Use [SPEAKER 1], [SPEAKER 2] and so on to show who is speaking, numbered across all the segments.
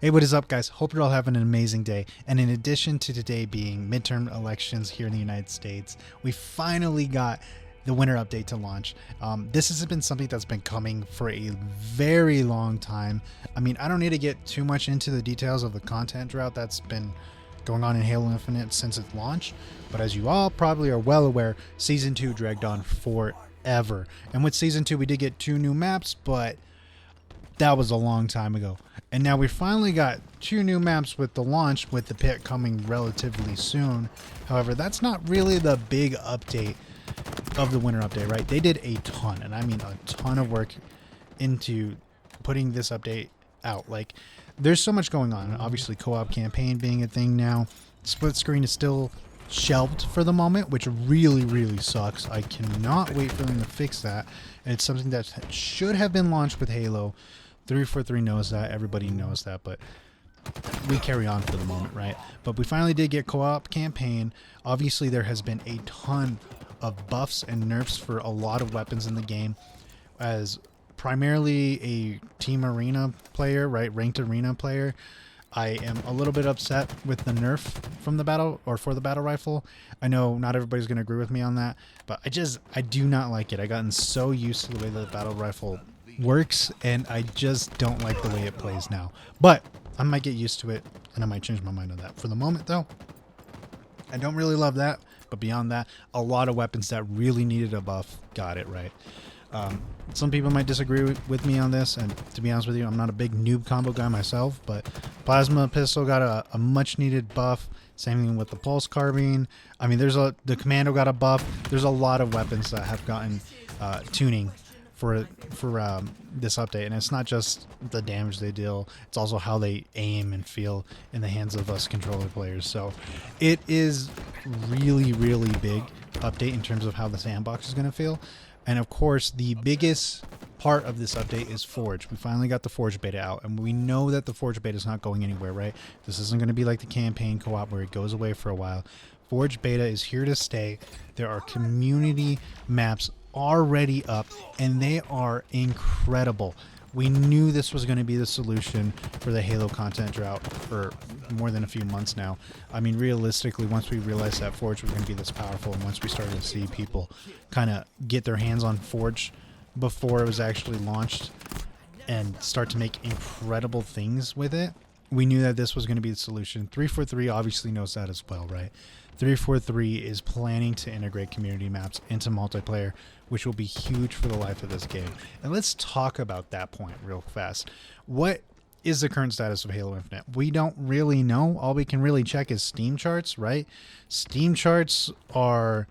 [SPEAKER 1] Hey, what is up, guys? Hope you're all having an amazing day. And in addition to today being midterm elections here in the United States, we finally got the winter update to launch. This has been something that's been coming for a very long time. I mean, I don't need to get too much into the details of the content drought that's been going on in Halo Infinite since its launch, but as you all probably are well aware, Season 2 dragged on forever. And with Season 2, we did get 2 new maps, but that was a long time ago. And now we finally got 2 new maps with the launch, with the pit coming relatively soon. However, that's not really the big update of the winter update, right? They did a ton, and I mean a ton of work into putting this update out. Like, there's so much going on. Obviously, co-op campaign being a thing now. Split screen is still shelved for the moment, which really sucks. I cannot wait for them to fix that. And it's something that should have been launched with Halo. 343 knows that, everybody knows that, but we carry on for the moment, right? But we finally did get co-op campaign. Obviously, there has been a ton of buffs and nerfs for a lot of weapons in the game. As primarily a team arena player, right, ranked arena player, I am a little bit upset with the nerf from the battle, or for the battle rifle. I know not everybody's going to agree with me on that, but I do not like it. I've gotten so used to the way the battle rifle works, and I just don't like the way it plays now. But I might get used to it, and I might change my mind on that. For the moment, though, I don't really love that. But beyond that, a lot of weapons that really needed a buff got it right. Some people might disagree with me on this, and to be honest with you, I'm not a big noob combo guy myself, but Plasma Pistol got a much needed buff. Same thing with the Pulse Carbine. I mean, the Commando got a buff. There's a lot of weapons that have gotten tuning for this update, and it's not just the damage they deal, it's also how they aim and feel in the hands of us controller players. So it is really big update in terms of how the sandbox is going to feel. And of course, the biggest part of this update is Forge. We finally got the Forge beta out, and we know that the Forge beta is not going anywhere, right? This isn't going to be like the campaign co-op where it goes away for a while. Forge beta is here to stay. There are community maps already up, and they are incredible. We knew this was going to be the solution for the Halo content drought for more than a few months now. I mean, realistically, once we realized that Forge was going to be this powerful, and once we started to see people kind of get their hands on Forge before it was actually launched and start to make incredible things with it, we knew that this was going to be the solution. 343 obviously knows that as well, right? 343 is planning to integrate community maps into multiplayer, which will be huge for the life of this game. And let's talk about that point real fast. What is the current status of Halo Infinite? We don't really know. All we can really check is Steam charts, right? Steam charts are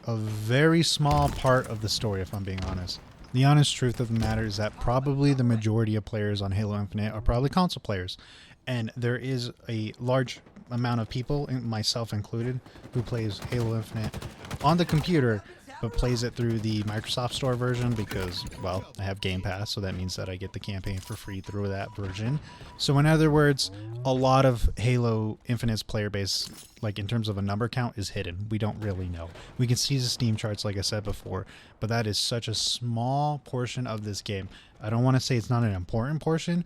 [SPEAKER 1] a very small part of the story, if I'm being honest. The honest truth of the matter is that probably the majority of players on Halo Infinite are probably console players. And there is a large amount of people, myself included, who plays Halo Infinite on the computer, but plays it through the Microsoft Store version because, well, I have Game Pass, so that means that I get the campaign for free through that version. So in other words, a lot of Halo Infinite's player base, like in terms of a number count, is hidden. We don't really know. We can see the Steam charts, like I said before, but that is such a small portion of this game. I don't want to say it's not an important portion.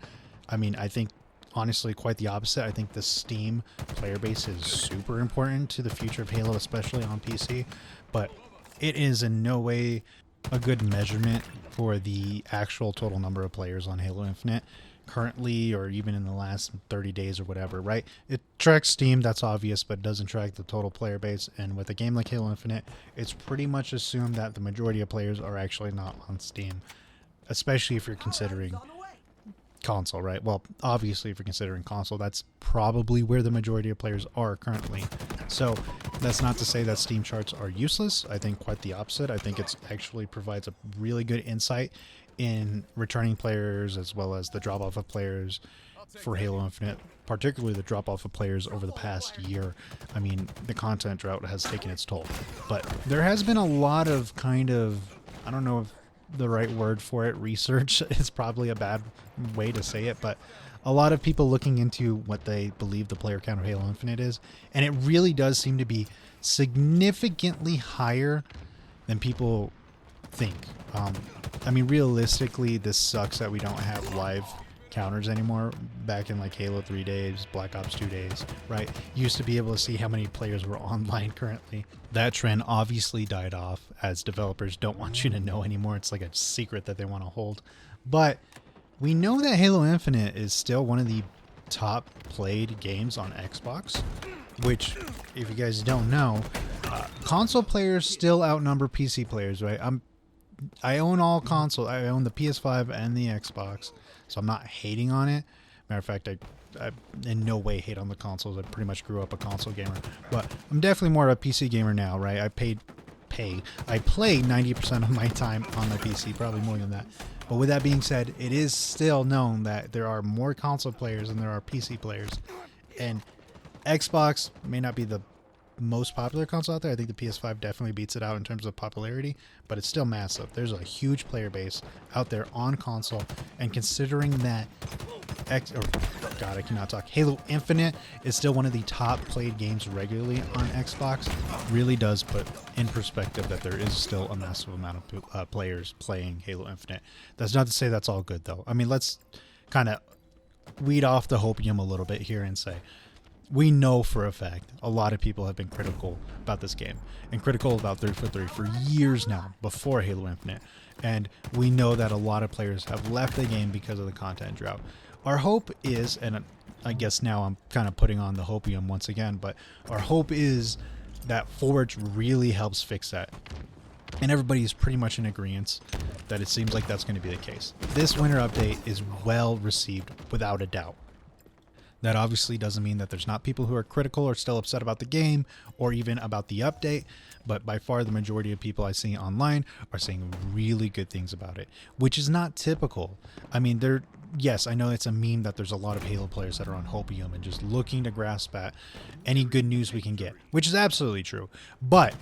[SPEAKER 1] I mean, I think honestly quite the opposite. I think the Steam player base is super important to the future of Halo, especially on PC, but it is in no way a good measurement for the actual total number of players on Halo Infinite currently, or even in the last 30 days or whatever, right? It tracks Steam, that's obvious, but it doesn't track the total player base. And with a game like Halo Infinite, it's pretty much assumed that the majority of players are actually not on Steam, especially if you're considering console, right? Well, obviously if you're considering console, that's probably where the majority of players are currently. So that's not to say that Steam charts are useless. I think quite the opposite. I think it's actually provides a really good insight in returning players, as well as the drop off of players for Halo Infinite, particularly the drop off of players over the past year. I mean, the content drought has taken its toll, but there has been a lot of kind of, I don't know if the right word for it, research is probably a bad way to say it, but a lot of people looking into what they believe the player count of Halo Infinite is, and it really does seem to be significantly higher than people think. I mean, realistically, this sucks that we don't have live counters anymore. Back in like Halo 3 days, Black Ops 2 days, right? You used to be able to see how many players were online currently. That trend obviously died off as developers don't want you to know anymore. It's like a secret that they want to hold. But we know that Halo Infinite is still one of the top played games on Xbox, which, if you guys don't know, console players still outnumber PC players, right? I own all consoles. I own the PS5 and the Xbox, so I'm not hating on it. Matter of fact, I in no way hate on the consoles. I pretty much grew up a console gamer, but I'm definitely more of a PC gamer now, right? I play 90% of my time on my PC, probably more than that. But with that being said, it is still known that there are more console players than there are PC players, and Xbox may not be the most popular console out there. I think the PS5 definitely beats it out in terms of popularity, but it's still massive. There's a huge player base out there on console, and considering that God, I cannot talk. Halo Infinite is still one of the top played games regularly on Xbox. Really does put in perspective that there is still a massive amount of players playing Halo Infinite. That's not to say that's all good, though. I mean, let's kind of weed off the hopium a little bit here and say, we know for a fact a lot of people have been critical about this game and critical about 343 for years now, before Halo Infinite. And we know that a lot of players have left the game because of the content drought. Our hope is, and I guess now I'm kind of putting on the hopium once again, but our hope is that Forge really helps fix that. And everybody's pretty much in agreement that it seems like that's going to be the case. This winter update is well received without a doubt. That obviously doesn't mean that there's not people who are critical or still upset about the game or even about the update, but by far the majority of people I see online are saying really good things about it, which is not typical. I mean, yes, I know it's a meme that there's a lot of Halo players that are on hopium and just looking to grasp at any good news we can get, which is absolutely true. But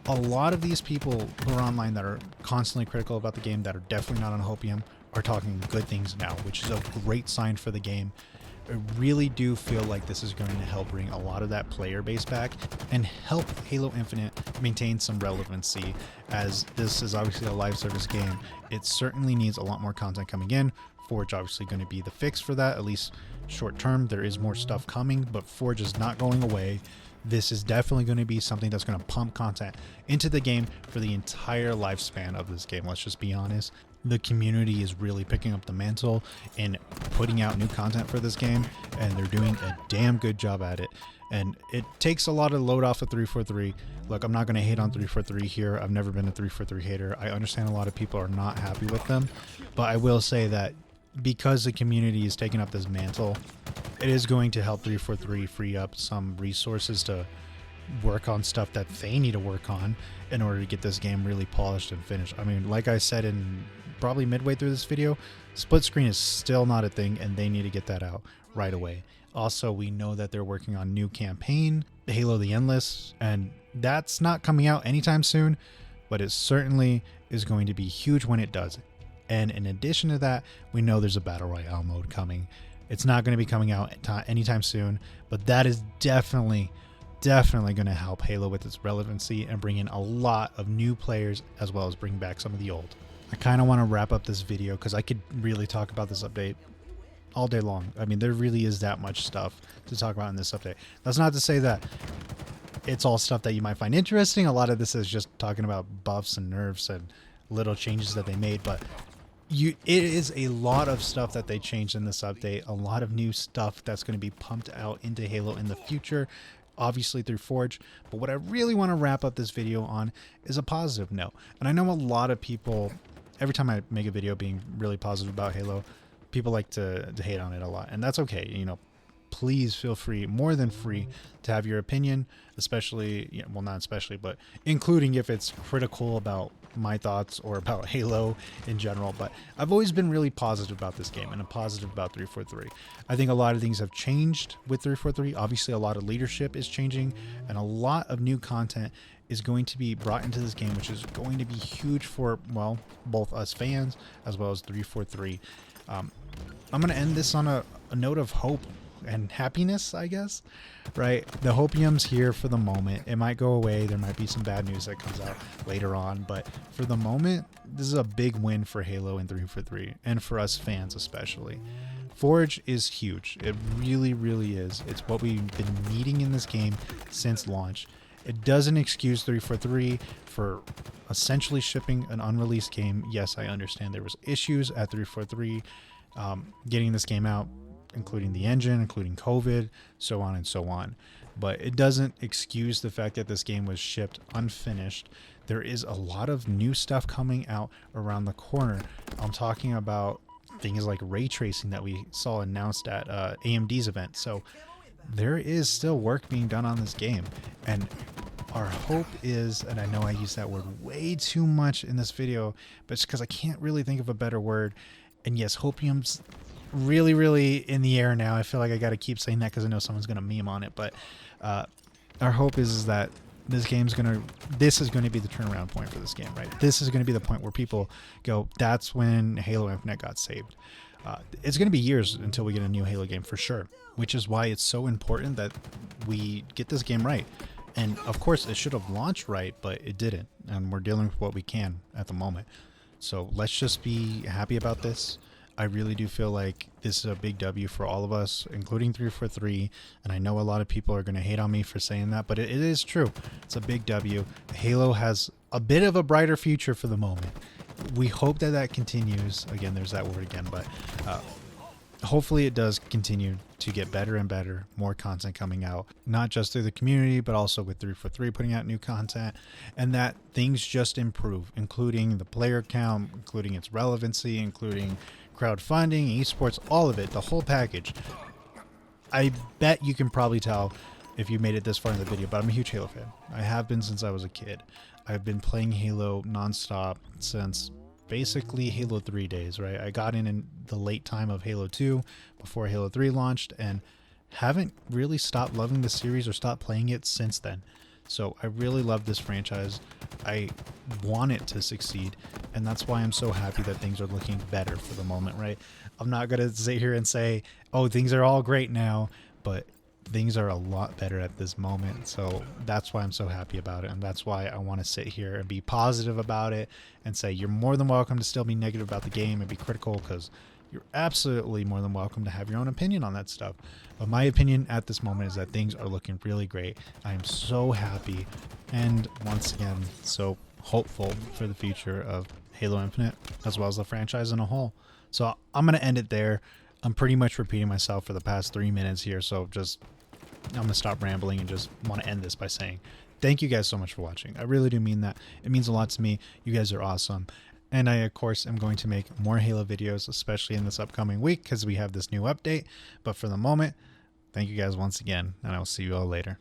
[SPEAKER 1] a lot of these people who are online that are constantly critical about the game, that are definitely not on hopium, are talking good things now, which is a great sign for the game. I really do feel like this is going to help bring a lot of that player base back and help Halo Infinite maintain some relevancy, as this is obviously a live service game. It certainly needs a lot more content coming in. Forge obviously going to be the fix for that, at least short term. There is more stuff coming, but Forge is not going away. This is definitely going to be something that's going to pump content into the game for the entire lifespan of this game. Let's just be honest. The community is really picking up the mantle and putting out new content for this game, and they're doing a damn good job at it. And it takes a lot of load off of 343. Look, I'm not going to hate on 343 here. I've never been a 343 hater. I understand a lot of people are not happy with them, but I will say that because the community is taking up this mantle, it is going to help 343 free up some resources to work on stuff that they need to work on in order to get this game really polished and finished. I mean, like I said in probably midway through this video, split screen is still not a thing, and they need to get that out right away. Also, we know that they're working on new campaign, Halo the Endless, and that's not coming out anytime soon, but it certainly is going to be huge when it does. And in addition to that, we know there's a Battle Royale mode coming. It's not going to be coming out anytime soon, but that is definitely going to help Halo with its relevancy and bring in a lot of new players, as well as bring back some of the old. I kind of want to wrap up this video because I could really talk about this update all day long. I mean, there really is that much stuff to talk about in this update. That's not to say that it's all stuff that you might find interesting. A lot of this is just talking about buffs and nerfs and little changes that they made, but it is a lot of stuff that they changed in this update. A lot of new stuff that's going to be pumped out into Halo in the future, obviously through Forge. But what I really want to wrap up this video on is a positive note. And I know a lot of people, every time I make a video being really positive about Halo, people like to hate on it a lot, and that's okay. You know, please feel free, more than free, to have your opinion, especially, well, not especially, but including if it's critical about my thoughts or about Halo in general. But I've always been really positive about this game, and I'm positive about 343. I think a lot of things have changed with 343. Obviously, a lot of leadership is changing, and a lot of new content is going to be brought into this game, which is going to be huge for, well, both us fans as well as 343. I'm going to end this on a note of hope and happiness, I guess, right? The hopium's here for the moment. It might go away. There might be some bad news that comes out later on, but for the moment, this is a big win for Halo and 343, and for us fans especially. Forge is huge. It really, really is. It's what we've been needing in this game since launch. It doesn't excuse 343 for essentially shipping an unreleased game. Yes, I understand there was issues at 343 getting this game out, including the engine, including COVID, so on and so on. But it doesn't excuse the fact that this game was shipped unfinished. There is a lot of new stuff coming out around the corner. I'm talking about things like ray tracing that we saw announced at AMD's event. So there is still work being done on this game. And our hope is, and I know I use that word way too much in this video, but it's because I can't really think of a better word. And yes, hopium's really, really in the air now. I feel like I got to keep saying that because I know someone's going to meme on it. But our hope is that this is going to be the turnaround point for this game, right? This is going to be the point where people go, that's when Halo Infinite got saved. It's going to be years until we get a new Halo game for sure, which is why it's so important that we get this game right. And of course, it should have launched right, but it didn't. And we're dealing with what we can at the moment. So let's just be happy about this. I really do feel like this is a big W for all of us, including 343. And I know a lot of people are going to hate on me for saying that, but it is true. It's a big W. Halo has a bit of a brighter future for the moment. We hope that that continues. Again, there's that word again, but hopefully it does continue to get better and better, more content coming out, not just through the community, but also with 343 putting out new content, and that things just improve, including the player count, including its relevancy, including crowdfunding, esports, all of it, the whole package. I bet you can probably tell if you made it this far in the video, but I'm a huge Halo fan. I have been since I was a kid. I've been playing Halo nonstop since basically Halo 3 days, right? I got in the late time of Halo 2 before Halo 3 launched and haven't really stopped loving the series or stopped playing it since then. So I really love this franchise. I want it to succeed, and that's why I'm so happy that things are looking better for the moment, right? I'm not going to sit here and say, oh, things are all great now, but things are a lot better at this moment. So that's why I'm so happy about it, and that's why I want to sit here and be positive about it and say you're more than welcome to still be negative about the game and be critical, because you're absolutely more than welcome to have your own opinion on that stuff. But my opinion at this moment is that things are looking really great. I am so happy, and once again, so hopeful for the future of Halo Infinite as well as the franchise in a whole. So I'm going to end it there. I'm pretty much repeating myself for the past 3 minutes here, so I'm going to stop rambling and just want to end this by saying thank you guys so much for watching. I really do mean that. It means a lot to me. You guys are awesome. And I, of course, am going to make more Halo videos, especially in this upcoming week because we have this new update. But for the moment, thank you guys once again, and I will see you all later.